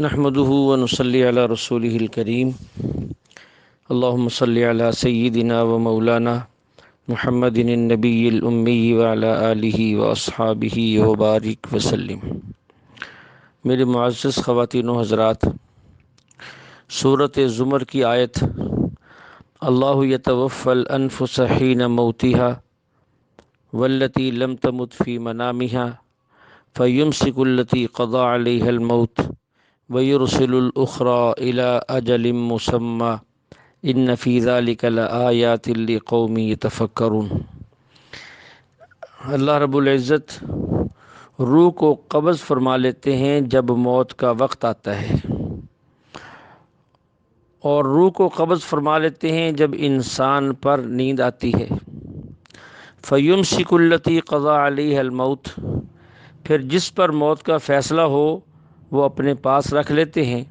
نحمده ونصلي على رسوله الكريم اللهم صل على سيدنا ومولانا محمد النبي الأمي وعلى آله وأصحابه وبارك وسلم۔ میرے معزز خواتین و حضرات، سورۃ زمر کی آیت اللہ یتوفی الانفس حین موتها والتی لم تمت فی منامها فیمسک التی قضى علیها الموت وَيُرْسِلُ الْأُخْرَى إِلَىٰ أَجَلٍ مُّسَمًّى إِنَّ فِي ذَلِكَ لَآيَاتٍ لِقَوْمٍ يَتَفَكَّرُونَ۔ اللہ رب العزت روح کو قبض فرما لیتے ہیں جب موت کا وقت آتا ہے، اور روح کو قبض فرما لیتے ہیں جب انسان پر نیند آتی ہے۔ فَيُمْسِكُ الَّتِي قَضَىٰ عَلَيْهَا الْمَوْتَ، پھر جس پر موت کا فیصلہ ہو وہ اپنے پاس رکھ لیتے ہیں۔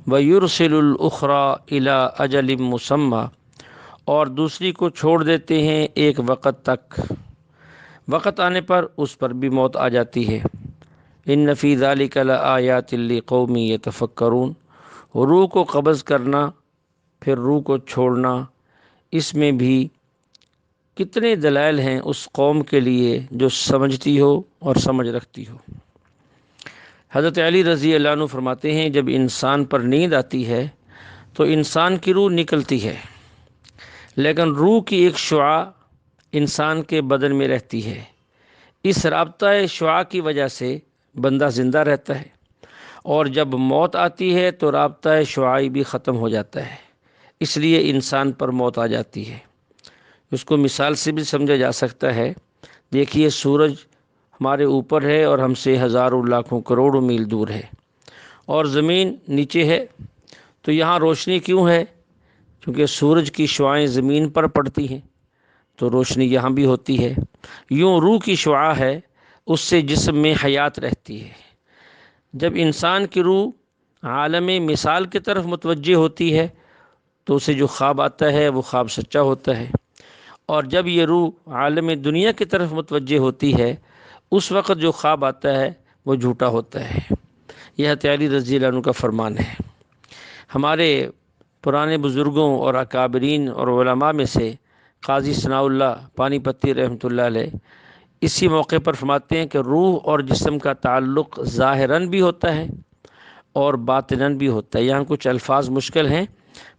وَيُرْسِلُ الْأُخْرَى إِلَىٰ أَجَلٍ مُّسَمًّى، اور دوسری کو چھوڑ دیتے ہیں ایک وقت تک، وقت آنے پر اس پر بھی موت آ جاتی ہے۔ إِنَّ فِي ذَلِكَ لَآيَاتٍ لِقَوْمٍ يَتَفَكَّرُونَ، روح کو قبض کرنا پھر روح کو چھوڑنا، اس میں بھی کتنے دلائل ہیں اس قوم کے لیے جو سمجھتی ہو اور سمجھ رکھتی ہو۔ حضرت علی رضی اللہ عنہ فرماتے ہیں جب انسان پر نیند آتی ہے تو انسان کی روح نکلتی ہے، لیکن روح کی ایک شعاع انسان کے بدن میں رہتی ہے۔ اس رابطہ شعاع کی وجہ سے بندہ زندہ رہتا ہے، اور جب موت آتی ہے تو رابطہ شعاعی بھی ختم ہو جاتا ہے، اس لیے انسان پر موت آ جاتی ہے۔ اس کو مثال سے بھی سمجھا جا سکتا ہے۔ دیکھیے، سورج ہمارے اوپر ہے اور ہم سے ہزاروں لاکھوں کروڑوں میل دور ہے، اور زمین نیچے ہے، تو یہاں روشنی کیوں ہے؟ کیونکہ سورج کی شعاعیں زمین پر پڑتی ہیں تو روشنی یہاں بھی ہوتی ہے۔ یوں روح کی شعاع ہے، اس سے جسم میں حیات رہتی ہے۔ جب انسان کی روح عالم مثال کی طرف متوجہ ہوتی ہے تو اسے جو خواب آتا ہے وہ خواب سچا ہوتا ہے، اور جب یہ روح عالم دنیا کی طرف متوجہ ہوتی ہے اس وقت جو خواب آتا ہے وہ جھوٹا ہوتا ہے۔ یہ حضرت علی رضی اللہ عنہ کا فرمان ہے۔ ہمارے پرانے بزرگوں اور اکابرین اور علماء میں سے قاضی ثناء اللہ پانی پتی رحمۃ اللہ علیہ اسی موقع پر فرماتے ہیں کہ روح اور جسم کا تعلق ظاہراً بھی ہوتا ہے اور باطناً بھی ہوتا ہے۔ یہاں کچھ الفاظ مشکل ہیں،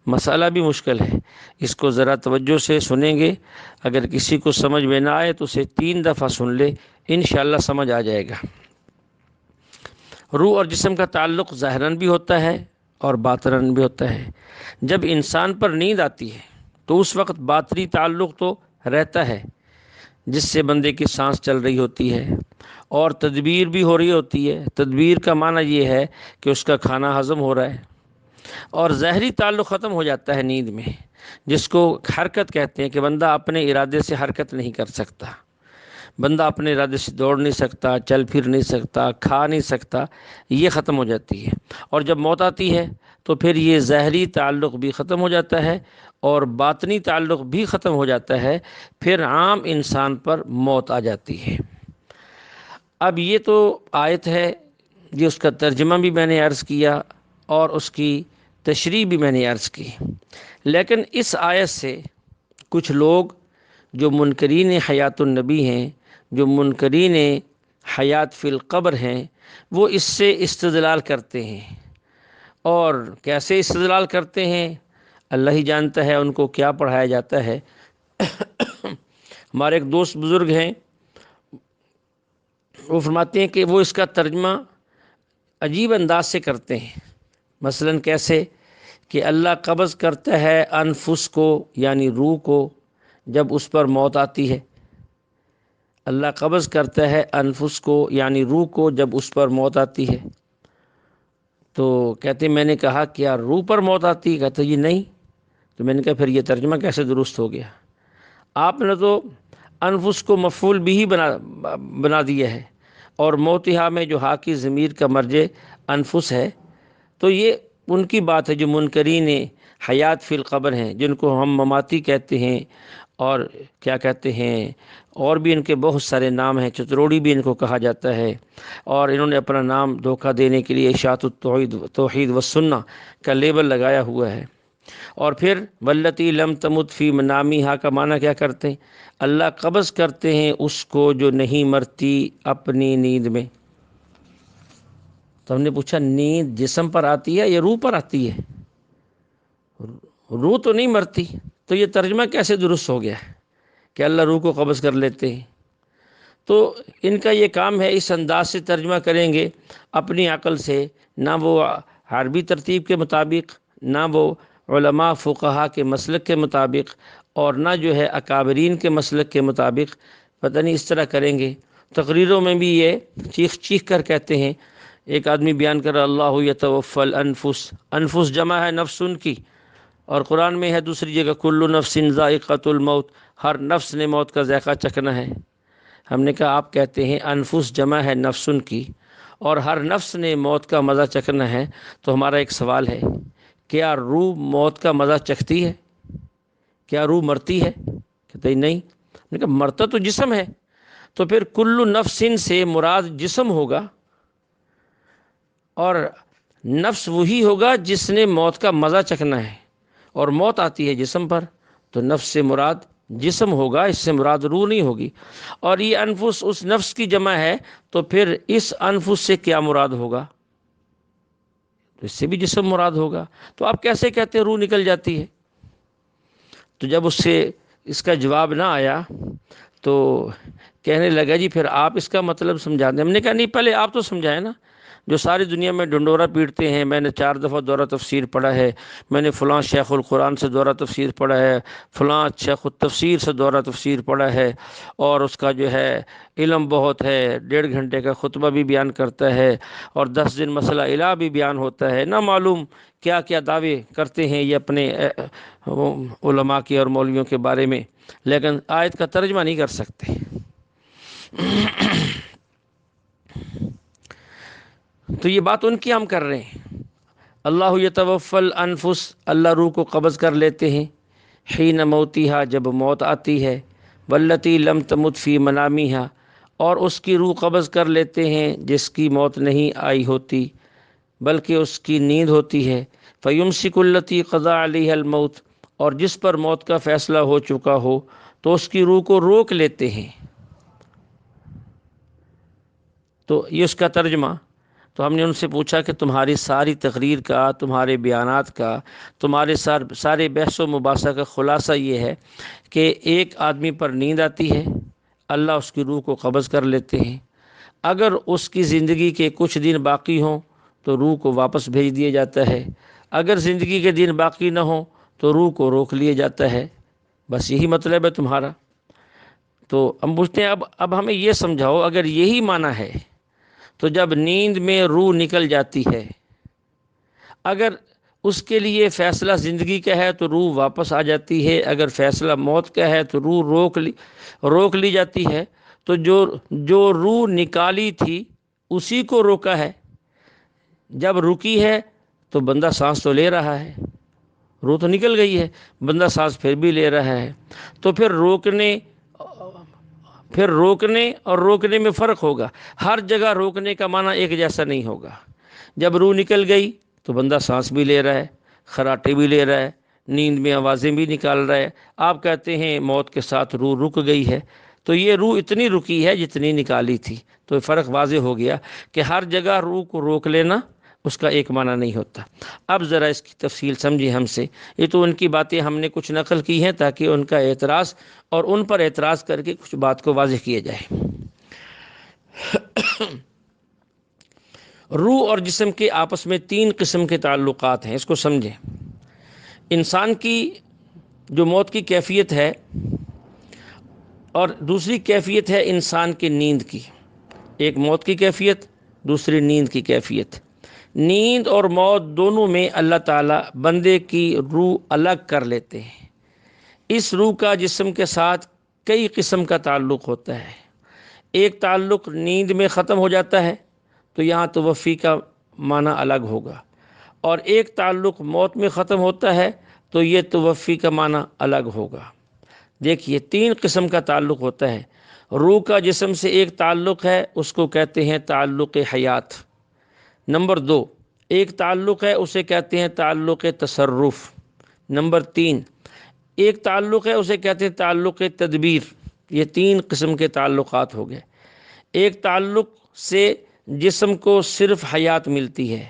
مسئلہ بھی مشکل ہے، اس کو ذرا توجہ سے سنیں گے۔ اگر کسی کو سمجھ میں نہ آئے تو اسے 3 دفعہ سن لے، انشاءاللہ سمجھ آ جائے گا۔ روح اور جسم کا تعلق ظاہراً بھی ہوتا ہے اور باطناً بھی ہوتا ہے۔ جب انسان پر نیند آتی ہے تو اس وقت باطنی تعلق تو رہتا ہے، جس سے بندے کی سانس چل رہی ہوتی ہے اور تدبیر بھی ہو رہی ہوتی ہے۔ تدبیر کا معنی یہ ہے کہ اس کا کھانا ہضم ہو رہا ہے، اور ظاہری تعلق ختم ہو جاتا ہے نیند میں، جس کو حرکت کہتے ہیں کہ بندہ اپنے ارادے سے حرکت نہیں کر سکتا، بندہ اپنے ارادے سے دوڑ نہیں سکتا، چل پھر نہیں سکتا، کھا نہیں سکتا، یہ ختم ہو جاتی ہے۔ اور جب موت آتی ہے تو پھر یہ ظاہری تعلق بھی ختم ہو جاتا ہے اور باطنی تعلق بھی ختم ہو جاتا ہے، پھر عام انسان پر موت آ جاتی ہے۔ اب یہ تو آیت ہے، یہ اس کا ترجمہ بھی میں نے عرض کیا اور اس کی تشریح بھی میں نے عرض کی، لیکن اس آیت سے کچھ لوگ جو منکرین حیات النبی ہیں، جو منکرین حیات فی القبر ہیں، وہ اس سے استدلال کرتے ہیں۔ اور کیسے استدلال کرتے ہیں اللہ ہی جانتا ہے، ان کو کیا پڑھایا جاتا ہے۔ ہمارے ایک دوست بزرگ ہیں، وہ فرماتے ہیں کہ وہ اس کا ترجمہ عجیب انداز سے کرتے ہیں۔ مثلاً کیسے کہ اللہ قبض کرتا ہے انفس کو، یعنی روح کو، جب اس پر موت آتی ہے۔ اللہ قبض کرتا ہے انفس کو یعنی روح کو جب اس پر موت آتی ہے۔ تو کہتے میں نے کہا کیا روح پر موت آتی ہے؟ کہتے یہ نہیں۔ تو میں نے کہا پھر یہ ترجمہ کیسے درست ہو گیا؟ آپ نے تو انفس کو مفعول بھی بنا دیا ہے، اور موتہا میں جو ہا کی ضمیر کا مرجع انفس ہے، تو یہ ان کی بات ہے جو منکرین حیات فی القبر ہیں، جن کو ہم مماتی کہتے ہیں اور کیا کہتے ہیں، اور بھی ان کے بہت سارے نام ہیں، چتروڑی بھی ان کو کہا جاتا ہے، اور انہوں نے اپنا نام دھوکہ دینے کے لیے اشاعت توحید و سنہ کا لیبل لگایا ہوا ہے۔ اور پھر والتی لم تمت فی منامیہا کا معنی کیا کرتے ہیں؟ اللہ قبض کرتے ہیں اس کو جو نہیں مرتی اپنی نیند میں۔ تو ہم نے پوچھا نیند جسم پر آتی ہے یا روح پر آتی ہے؟ روح تو نہیں مرتی، تو یہ ترجمہ کیسے درست ہو گیا کہ اللہ روح کو قبض کر لیتے ہیں؟ تو ان کا یہ کام ہے، اس انداز سے ترجمہ کریں گے اپنی عقل سے، نہ وہ عربی ترتیب کے مطابق، نہ وہ علماء فقہا کے مسلک کے مطابق، اور نہ جو ہے اکابرین کے مسلک کے مطابق، پتہ نہیں اس طرح کریں گے۔ تقریروں میں بھی یہ چیخ چیخ کر کہتے ہیں، ایک آدمی بیان کر رہا اللہ یتوفی الانفس، انفس جمع ہے نفس ان کی، اور قرآن میں ہے دوسری جگہ کل نفس ذائقۃ الموت، ہر نفس نے موت کا ذائقہ چکھنا ہے۔ ہم نے کہا آپ کہتے ہیں انفس جمع ہے نفسن کی، اور ہر نفس نے موت کا مزہ چکھنا ہے، تو ہمارا ایک سوال ہے، کیا روح موت کا مزہ چکھتی ہے؟ کیا روح مرتی ہے؟ کہتے ہیں نہیں۔ ہم نے کہا مرتا تو جسم ہے، تو پھر کل نفسن سے مراد جسم ہوگا، اور نفس وہی ہوگا جس نے موت کا مزہ چکھنا ہے، اور موت آتی ہے جسم پر، تو نفس سے مراد جسم ہوگا، اس سے مراد روح نہیں ہوگی۔ اور یہ انفس اس نفس کی جمع ہے، تو پھر اس انفس سے کیا مراد ہوگا؟ تو اس سے بھی جسم مراد ہوگا۔ تو آپ کیسے کہتے ہیں روح نکل جاتی ہے؟ تو جب اس سے اس کا جواب نہ آیا تو کہنے لگا جی پھر آپ اس کا مطلب سمجھا دیں۔ ہم نے کہا نہیں، پہلے آپ تو سمجھائیں نا، جو ساری دنیا میں ڈنڈورا پیٹتے ہیں، میں نے 4 دفعہ دورہ تفسیر پڑھا ہے، میں نے فلاں شیخ القرآن سے دورہ تفسیر پڑھا ہے، فلاں شیخ التفسیر سے دورہ تفسیر پڑھا ہے، اور اس کا جو ہے علم بہت ہے، 1.5 گھنٹے کا خطبہ بھی بیان کرتا ہے، اور 10 دن مسئلہ الہ بھی بیان ہوتا ہے، نہ معلوم کیا کیا دعوے کرتے ہیں یہ اپنے علماء کی اور مولویوں کے بارے میں، لیکن آیت کا ترجمہ نہیں کر سکتے۔ تو یہ بات ان کی ہم کر رہے ہیں۔ اللہ یتوفی الانفس، اللہ روح کو قبض کر لیتے ہیں، حین موتیہا، جب موت آتی ہے، والتی لم تمت فی منامیہا، اور اس کی روح قبض کر لیتے ہیں جس کی موت نہیں آئی ہوتی بلکہ اس کی نیند ہوتی ہے، فیمسک التی قضی علیہا الموت، اور جس پر موت کا فیصلہ ہو چکا ہو تو اس کی روح کو روک لیتے ہیں۔ تو یہ اس کا ترجمہ۔ تو ہم نے ان سے پوچھا کہ تمہاری ساری تقریر کا، تمہارے بیانات کا، تمہارے سارے بحث و مباحثہ کا خلاصہ یہ ہے کہ ایک آدمی پر نیند آتی ہے، اللہ اس کی روح کو قبض کر لیتے ہیں، اگر اس کی زندگی کے کچھ دن باقی ہوں تو روح کو واپس بھیج دیا جاتا ہے، اگر زندگی کے دن باقی نہ ہوں تو روح کو روک لیا جاتا ہے۔ بس یہی مطلب ہے تمہارا۔ تو ہم پوچھتے ہیں اب ہمیں یہ سمجھاؤ، اگر یہی معنی ہے تو جب نیند میں روح نکل جاتی ہے، اگر اس کے لیے فیصلہ زندگی کا ہے تو روح واپس آ جاتی ہے، اگر فیصلہ موت کا ہے تو روح روک لی جاتی ہے، تو جو روح نکالی تھی اسی کو روکا ہے۔ جب رکی ہے تو بندہ سانس تو لے رہا ہے، روح تو نکل گئی ہے، بندہ سانس پھر بھی لے رہا ہے، تو پھر روکنے اور روکنے میں فرق ہوگا۔ ہر جگہ روکنے کا معنی ایک جیسا نہیں ہوگا۔ جب روح نکل گئی تو بندہ سانس بھی لے رہا ہے، خراٹے بھی لے رہا ہے، نیند میں آوازیں بھی نکال رہا ہے۔ آپ کہتے ہیں موت کے ساتھ روح رک گئی ہے، تو یہ روح اتنی رکی ہے جتنی نکالی تھی۔ تو فرق واضح ہو گیا کہ ہر جگہ روح کو روک لینا اس کا ایک معنی نہیں ہوتا۔ اب ذرا اس کی تفصیل سمجھیں ہم سے۔ یہ تو ان کی باتیں ہم نے کچھ نقل کی ہیں تاکہ ان کا اعتراض اور ان پر اعتراض کر کے کچھ بات کو واضح کیا جائے۔ روح اور جسم کے آپس میں 3 قسم کے تعلقات ہیں، اس کو سمجھیں۔ انسان کی جو موت کی کیفیت ہے، اور دوسری کیفیت ہے انسان کی نیند کی، ایک موت کی کیفیت، دوسری نیند کی کیفیت۔ نیند اور موت دونوں میں اللہ تعالیٰ بندے کی روح الگ کر لیتے ہیں۔ اس روح کا جسم کے ساتھ کئی قسم کا تعلق ہوتا ہے۔ ایک تعلق نیند میں ختم ہو جاتا ہے تو یہاں توفی کا معنی الگ ہوگا، اور ایک تعلق موت میں ختم ہوتا ہے تو یہ توفی کا معنی الگ ہوگا۔ دیکھیے 3 قسم کا تعلق ہوتا ہے۔ روح کا جسم سے ایک تعلق ہے، اس کو کہتے ہیں تعلق حیات۔ نمبر 2 ایک تعلق ہے، اسے کہتے ہیں تعلق تصرف۔ نمبر 3 ایک تعلق ہے، اسے کہتے ہیں تعلق تدبیر۔ یہ 3 قسم کے تعلقات ہو گئے۔ ایک تعلق سے جسم کو صرف حیات ملتی ہے،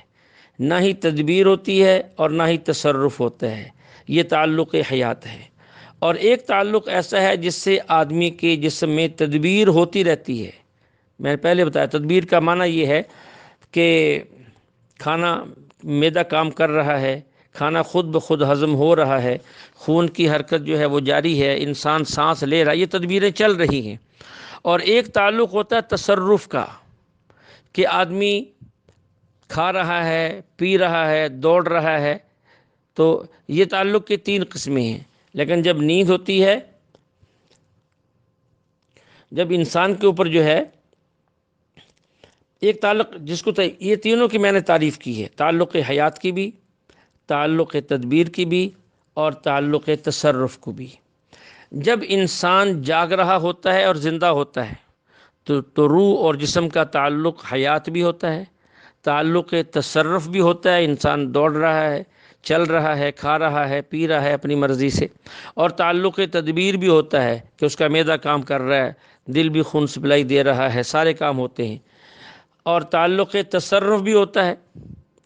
نہ ہی تدبیر ہوتی ہے اور نہ ہی تصرف ہوتا ہے، یہ تعلق حیات ہے۔ اور ایک تعلق ایسا ہے جس سے آدمی کے جسم میں تدبیر ہوتی رہتی ہے۔ میں نے پہلے بتایا تدبیر کا معنی یہ ہے کہ کھانا معدہ کام کر رہا ہے، کھانا خود بخود ہضم ہو رہا ہے، خون کی حرکت جو ہے وہ جاری ہے، انسان سانس لے رہا ہے، یہ تدبیریں چل رہی ہیں۔ اور ایک تعلق ہوتا ہے تصرف کا، کہ آدمی کھا رہا ہے، پی رہا ہے، دوڑ رہا ہے۔ تو یہ تعلق کی 3 قسمیں ہیں۔ لیکن جب نیند ہوتی ہے، جب انسان کے اوپر جو ہے ایک تعلق جس کو یہ تینوں کی میں نے تعریف کی ہے، تعلق حیات کی بھی، تعلق تدبیر کی بھی اور تعلق تصرف کو بھی۔ جب انسان جاگ رہا ہوتا ہے اور زندہ ہوتا ہے تو روح اور جسم کا تعلق حیات بھی ہوتا ہے، تعلق تصرف بھی ہوتا ہے، انسان دوڑ رہا ہے، چل رہا ہے، کھا رہا ہے، پی رہا ہے اپنی مرضی سے، اور تعلق تدبیر بھی ہوتا ہے کہ اس کا معدہ کام کر رہا ہے، دل بھی خون سپلائی دے رہا ہے، سارے کام ہوتے ہیں۔ اور تعلق تصرف بھی ہوتا ہے،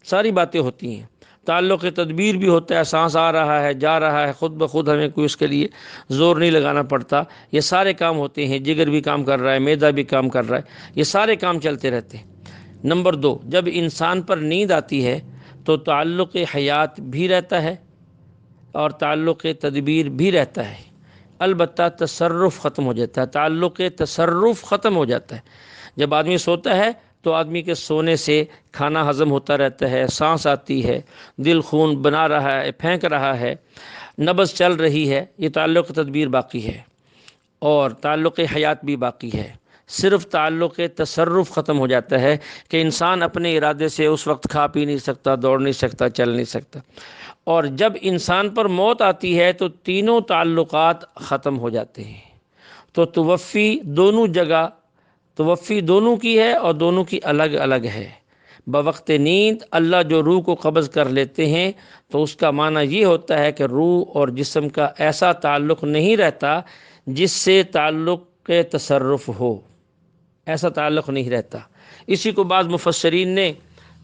ساری باتیں ہوتی ہیں۔ تعلق تدبیر بھی ہوتا ہے، سانس آ رہا ہے، جا رہا ہے، خود بخود ہمیں کوئی اس کے لیے زور نہیں لگانا پڑتا، یہ سارے کام ہوتے ہیں، جگر بھی کام کر رہا ہے، معدہ بھی کام کر رہا ہے، یہ سارے کام چلتے رہتے ہیں۔ نمبر 2 جب انسان پر نیند آتی ہے تو تعلق حیات بھی رہتا ہے اور تعلق تدبیر بھی رہتا ہے، البتہ تصرف ختم ہو جاتا ہے، تعلق تصرف ختم ہو جاتا ہے۔ جب آدمی سوتا ہے تو آدمی کے سونے سے کھانا ہضم ہوتا رہتا ہے، سانس آتی ہے، دل خون بنا رہا ہے، پھینک رہا ہے، نبض چل رہی ہے، یہ تعلق تدبیر باقی ہے اور تعلق حیات بھی باقی ہے۔ صرف تعلق تصرف ختم ہو جاتا ہے کہ انسان اپنے ارادے سے اس وقت کھا پی نہیں سکتا، دوڑ نہیں سکتا، چل نہیں سکتا۔ اور جب انسان پر موت آتی ہے تو تینوں تعلقات ختم ہو جاتے ہیں۔ تو توفی دونوں کی ہے اور دونوں کی الگ الگ ہے۔ بوقت نیند اللہ جو روح کو قبض کر لیتے ہیں تو اس کا معنی یہ ہوتا ہے کہ روح اور جسم کا ایسا تعلق نہیں رہتا جس سے تعلق تصرف ہو، ایسا تعلق نہیں رہتا۔ اسی کو بعض مفسرین نے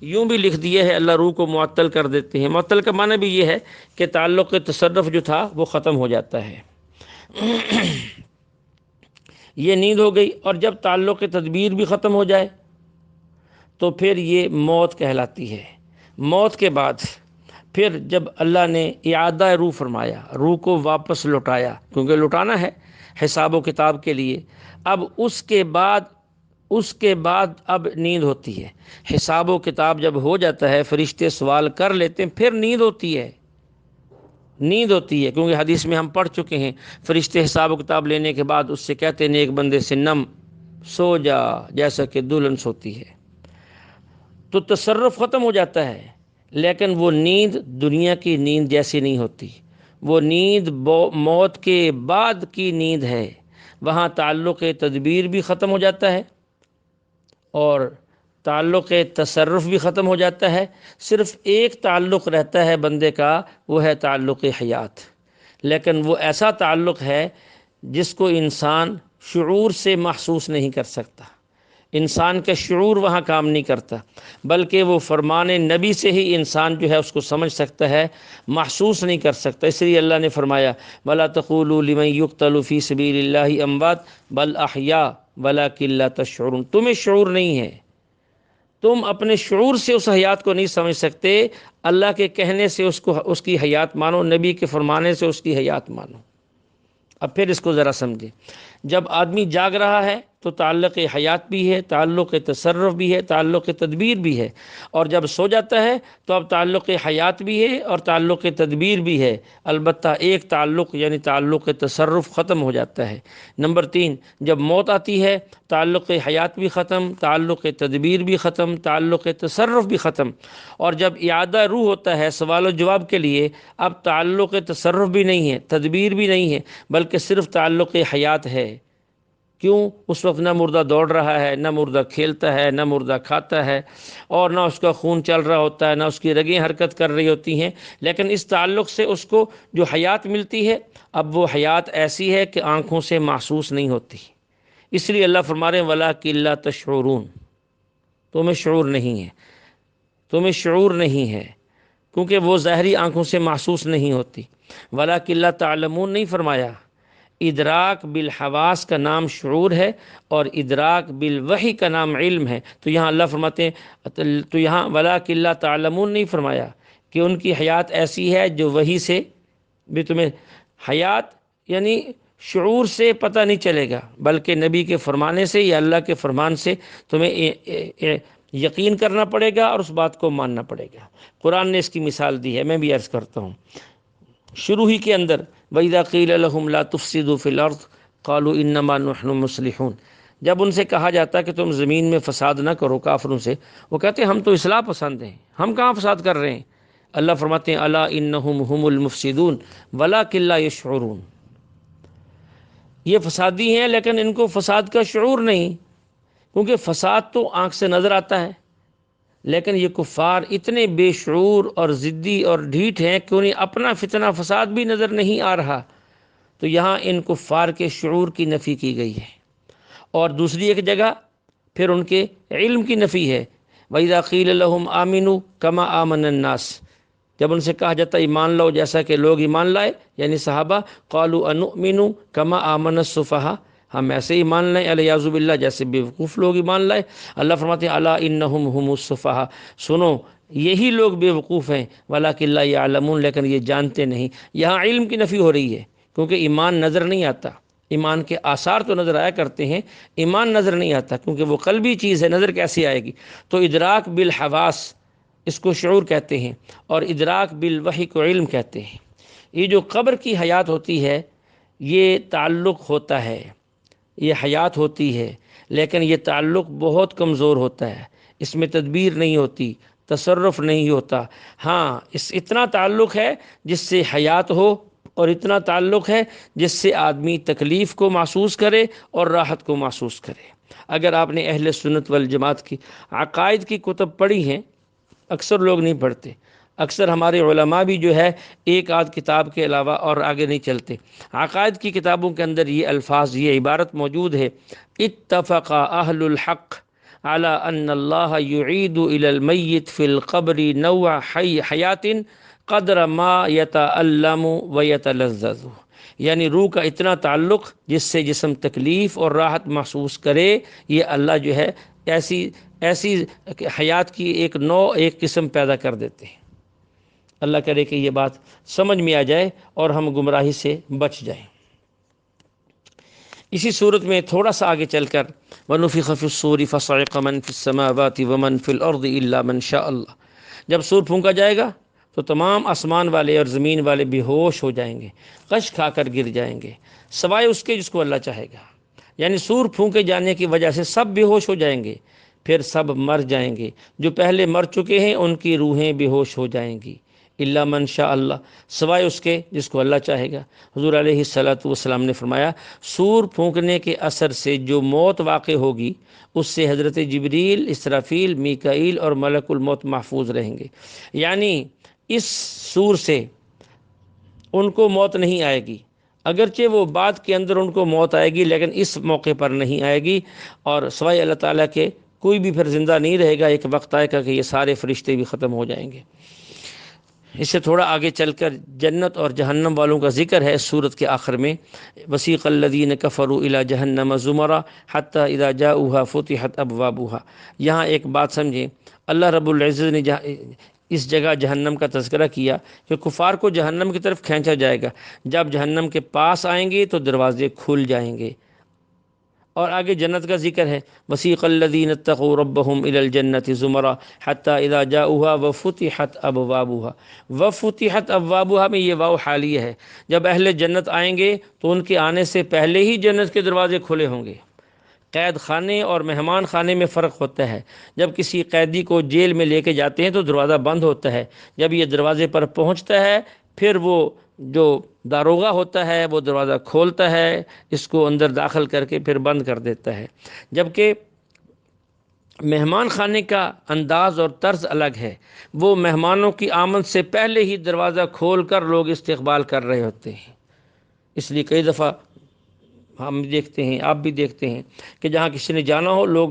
یوں بھی لکھ دیا ہے، اللہ روح کو معطل کر دیتے ہیں۔ معطل کا معنی بھی یہ ہے کہ تعلق تصرف جو تھا وہ ختم ہو جاتا ہے۔ یہ نیند ہو گئی۔ اور جب تعلق تدبیر بھی ختم ہو جائے تو پھر یہ موت کہلاتی ہے۔ موت کے بعد پھر جب اللہ نے اعادہ روح فرمایا، روح کو واپس لوٹایا، کیونکہ لوٹانا ہے حساب و کتاب کے لیے، اب اس کے بعد اب نیند ہوتی ہے۔ حساب و کتاب جب ہو جاتا ہے، فرشتے سوال کر لیتے ہیں، پھر نیند ہوتی ہے، کیونکہ حدیث میں ہم پڑھ چکے ہیں، فرشتے حساب و کتاب لینے کے بعد اس سے کہتے ہیں نیک بندے سے نم، سو جا جیسا کہ دلہن سوتی ہے۔ تو تصرف ختم ہو جاتا ہے، لیکن وہ نیند دنیا کی نیند جیسی نہیں ہوتی، وہ نیند موت کے بعد کی نیند ہے۔ وہاں تعلق تدبیر بھی ختم ہو جاتا ہے اور تعلق تصرف بھی ختم ہو جاتا ہے، صرف ایک تعلق رہتا ہے بندے کا، وہ ہے تعلق حیات۔ لیکن وہ ایسا تعلق ہے جس کو انسان شعور سے محسوس نہیں کر سکتا، انسان کا شعور وہاں کام نہیں کرتا، بلکہ وہ فرمان نبی سے ہی انسان جو ہے اس کو سمجھ سکتا ہے، محسوس نہیں کر سکتا۔ اس لیے اللہ نے فرمایا وَلَا تَقُولُوا لِمَن يُقْتَلُ فِي سَبِيلِ اللَّهِ أَمْوَاتٌ بَلْ أَحْيَاءٌ وَلَكِن لَا تَشْعُرُونَ۔ تمہیں شعور نہیں ہے، تم اپنے شعور سے اس حیات کو نہیں سمجھ سکتے، اللہ کے کہنے سے اس کی حیات مانو، نبی کے فرمانے سے اس کی حیات مانو۔ اب پھر اس کو ذرا سمجھیں، جب آدمی جاگ رہا ہے تو تعلق حیات بھی ہے، تعلق تصرف بھی ہے، تعلق تدبیر بھی ہے، اور جب سو جاتا ہے تو اب تعلق حیات بھی ہے اور تعلق تدبیر بھی ہے، البتہ ایک تعلق یعنی تعلق تصرف ختم ہو جاتا ہے۔ نمبر 3، جب موت آتی ہے تعلق حیات بھی ختم، تعلق تدبیر بھی ختم، تعلق تصرف بھی ختم، اور جب اعادہ روح ہوتا ہے سوال و جواب کے لیے، اب تعلق تصرف بھی نہیں ہے، تدبیر بھی نہیں ہے، بلکہ صرف تعلق حیات ہے۔ کیوں؟ اس وقت نہ مردہ دوڑ رہا ہے، نہ مردہ کھیلتا ہے، نہ مردہ کھاتا ہے، اور نہ اس کا خون چل رہا ہوتا ہے، نہ اس کی رگیں حرکت کر رہی ہوتی ہیں، لیکن اس تعلق سے اس کو جو حیات ملتی ہے، اب وہ حیات ایسی ہے کہ آنکھوں سے محسوس نہیں ہوتی۔ اس لیے اللہ فرما رہے ہیں وَلَٰكِن لَا تَشْعُرُونَ، تمہیں شعور نہیں ہے، تمہیں شعور نہیں ہے، کیونکہ وہ ظاہری آنکھوں سے محسوس نہیں ہوتی۔ وَلَٰكِن لَا تَعْلَمُونَ نہیں فرمایا، ادراک بالحواس کا نام شعور ہے اور ادراک بالوحی کا نام علم ہے۔ تو یہاں اللہ فرماتے ہیں، تو یہاں وَلَٰكِن لَا تَعْلَمُونَ نہیں فرمایا کہ ان کی حیات ایسی ہے جو وحی سے بھی تمہیں حیات یعنی شعور سے پتہ نہیں چلے گا، بلکہ نبی کے فرمانے سے یا اللہ کے فرمان سے تمہیں یقین کرنا پڑے گا اور اس بات کو ماننا پڑے گا۔ قرآن نے اس کی مثال دی ہے، میں بھی عرض کرتا ہوں۔ شروع ہی کے اندر وَإِذَا قِيلَ لَهُمْ لَا تُفْسِدُوا فِي الْأَرْضِ قَالُوا إِنَّمَا نُحْنُ مُصْلِحُونَ، جب ان سے کہا جاتا کہ تم زمین میں فساد نہ کرو کافروں سے، وہ کہتے ہیں ہم تو اصلاح پسند ہیں، ہم کہاں فساد کر رہے ہیں؟ اللہ فرماتے ہیں أَلَا إِنَّهُمْ هُمُ الْمُفْسِدُونَ وَلَٰكِن لَا يَشْعُرُونَ، یہ فسادی ہیں لیکن ان کو فساد کا شعور نہیں، کیونکہ فساد تو آنکھ سے نظر آتا ہے، لیکن یہ کفار اتنے بے شعور اور ضدی اور ڈھیٹ ہیں کہ انہیں اپنا فتنہ فساد بھی نظر نہیں آ رہا۔ تو یہاں ان کفار کے شعور کی نفی کی گئی ہے، اور دوسری ایک جگہ پھر ان کے علم کی نفی ہے۔ وَإِذَا قِيلَ لَهُمْ آمِنُوا كَمَا آمَنَ النَّاسِ، جب ان سے کہا جاتا ایمان لاؤ جیسا کہ لوگ ایمان لائے یعنی صحابہ، قَالُوا أَنُؤْمِنُ كَمَا آمَنَ السُّفَهَاءُ، ہم ایسے ایمان لائیں علیاذ باللہ جیسے بیوقوف لوگ ایمان لائے۔ اللہ فرماتے ہیں الا انہم هم السفہاء، سنو یہی لوگ بیوقوف ہیں، ولکن لا یعلمون، لیکن یہ جانتے نہیں۔ یہاں علم کی نفی ہو رہی ہے، کیونکہ ایمان نظر نہیں آتا، ایمان کے آثار تو نظر آیا کرتے ہیں، ایمان نظر نہیں آتا کیونکہ وہ قلبی چیز ہے، نظر کیسے آئے گی؟ تو ادراک بالحواس اس کو شعور کہتے ہیں، اور ادراک بالوحی کو علم کہتے ہیں۔ یہ جو قبر کی حیات ہوتی ہے یہ تعلق ہوتا ہے، یہ حیات ہوتی ہے، لیکن یہ تعلق بہت کمزور ہوتا ہے، اس میں تدبیر نہیں ہوتی، تصرف نہیں ہوتا۔ ہاں اتنا تعلق ہے جس سے حیات ہو، اور اتنا تعلق ہے جس سے آدمی تکلیف کو محسوس کرے اور راحت کو محسوس کرے۔ اگر آپ نے اہل سنت والجماعت کی عقائد کی کتب پڑھی ہیں، اکثر لوگ نہیں پڑھتے، اکثر ہمارے علماء بھی جو ہے ایک آدھ کتاب کے علاوہ اور آگے نہیں چلتے۔ عقائد کی کتابوں کے اندر یہ الفاظ، یہ عبارت موجود ہے، اتفق اہل الحق على ان اللہ یعید الى المیت فی القبر نوع حیات قدر ما یتألم ویتلذذ، یعنی روح کا اتنا تعلق جس سے جسم تکلیف اور راحت محسوس کرے، یہ اللہ جو ہے ایسی حیات کی ایک نوع، ایک قسم پیدا کر دیتے ہیں۔ اللہ کرے کہ یہ بات سمجھ میں آ جائے اور ہم گمراہی سے بچ جائیں۔ اسی صورت میں تھوڑا سا آگے چل کر وَنُفِخَ فِي الصُّورِ فَصَعِقَ مَن فِي السَّمَاوَاتِ وَمَن فِي الْأَرْضِ إِلَّا مَن شَاءَ اللَّهُ، جب سور پھونکا جائے گا تو تمام آسمان والے اور زمین والے بے ہوش ہو جائیں گے، غش کھا کر گر جائیں گے، سوائے اس کے جس کو اللہ چاہے گا۔ یعنی سور پھونکے جانے کی وجہ سے سب بے ہوش ہو جائیں گے، پھر سب مر جائیں گے، جو پہلے مر چکے ہیں ان کی روحیں بے ہوش ہو جائیں گی، الا من شاء اللہ، سوائے اس کے جس کو اللہ چاہے گا۔ حضور علیہ الصلوۃ والسلام نے فرمایا سور پھونکنے کے اثر سے جو موت واقع ہوگی اس سے حضرت جبریل، اسرافیل، میکائیل اور ملک الموت محفوظ رہیں گے، یعنی اس سور سے ان کو موت نہیں آئے گی، اگرچہ وہ بعد کے اندر ان کو موت آئے گی لیکن اس موقع پر نہیں آئے گی، اور سوائے اللہ تعالیٰ کے کوئی بھی پھر زندہ نہیں رہے گا۔ ایک وقت آئے گا کہ یہ سارے فرشتے بھی ختم ہو جائیں گے۔ اس سے تھوڑا آگے چل کر جنت اور جہنم والوں کا ذکر ہے اس سورت کے آخر میں، وسیق الذین کفروا الی جہنم زمرا حتی اذا جاؤوها فتحت ابوابها۔ یہاں ایک بات سمجھیں، اللہ رب العزت نے اس جگہ جہنم کا تذکرہ کیا کہ کفار کو جہنم کی طرف کھینچا جائے گا، جب جہنم کے پاس آئیں گے تو دروازے کھل جائیں گے اور آگے جنت کا ذکر ہے، وسیق الذین اتقوا ربهم الی الجنۃ زمرا حتی اذا جاؤوها وفتحت ابوابها، وفتحت ابوابها میں یہ واو حالیہ ہے، جب اہل جنت آئیں گے تو ان کے آنے سے پہلے ہی جنت کے دروازے کھلے ہوں گے۔ قید خانے اور مہمان خانے میں فرق ہوتا ہے، جب کسی قیدی کو جیل میں لے کے جاتے ہیں تو دروازہ بند ہوتا ہے، جب یہ دروازے پر پہنچتا ہے پھر وہ جو داروغہ ہوتا ہے وہ دروازہ کھولتا ہے، اس کو اندر داخل کر کے پھر بند کر دیتا ہے۔ جبکہ مہمان خانے کا انداز اور طرز الگ ہے، وہ مہمانوں کی آمد سے پہلے ہی دروازہ کھول کر لوگ استقبال کر رہے ہوتے ہیں۔ اس لیے کئی دفعہ ہم دیکھتے ہیں، آپ بھی دیکھتے ہیں کہ جہاں کسی نے جانا ہو، لوگ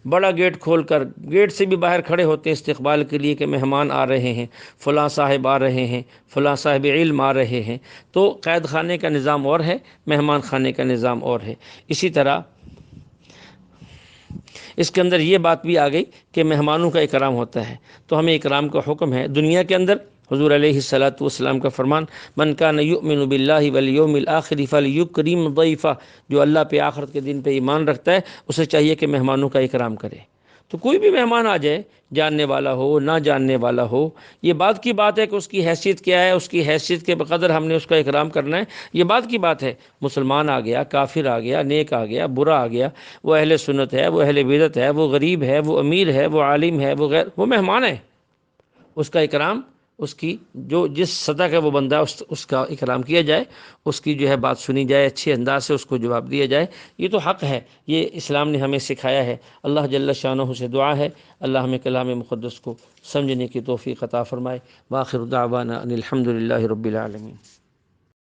بڑا گیٹ کھول کر گیٹ سے بھی باہر کھڑے ہوتے ہیں استقبال کے لیے کہ مہمان آ رہے ہیں، فلاں صاحب آ رہے ہیں، فلاں صاحب علم آ رہے ہیں۔ تو قید خانے کا نظام اور ہے، مہمان خانے کا نظام اور ہے۔ اسی طرح اس کے اندر یہ بات بھی آ گئی کہ مہمانوں کا اکرام ہوتا ہے، تو ہمیں اکرام کا حکم ہے۔ دنیا کے اندر حضور علیہ الصلاۃ والسلام کا فرمان، من کان یؤمن باللہ والیوم الآخر فلیکرم ضیفہ، جو اللہ پہ آخرت کے دن پہ ایمان رکھتا ہے اسے چاہیے کہ مہمانوں کا اکرام کرے۔ تو کوئی بھی مہمان آ جائے، جاننے والا ہو نہ جاننے والا ہو، یہ بات کی بات ہے کہ اس کی حیثیت کیا ہے، اس کی حیثیت کے بقدر ہم نے اس کا اکرام کرنا ہے، یہ بات کی بات ہے۔ مسلمان آ گیا، کافر آ گیا، نیک آ گیا، برا آ گیا، وہ اہل سنت ہے، وہ اہل بدعت ہے، وہ غریب ہے، وہ امیر ہے، وہ عالم ہے، وہ غیر، وہ مہمان ہے، اس کا اکرام، اس کی جو جس سطح کا وہ بندہ ہے اس کا اکرام کیا جائے، اس کی جو ہے بات سنی جائے، اچھے انداز سے اس کو جواب دیا جائے، یہ تو حق ہے، یہ اسلام نے ہمیں سکھایا ہے۔ اللہ جل شانہ سے دعا ہے اللہ ہمیں کلام مقدس کو سمجھنے کی توفیق عطا فرمائے۔ وآخر دعوانا ان الحمد للہ رب العالمین۔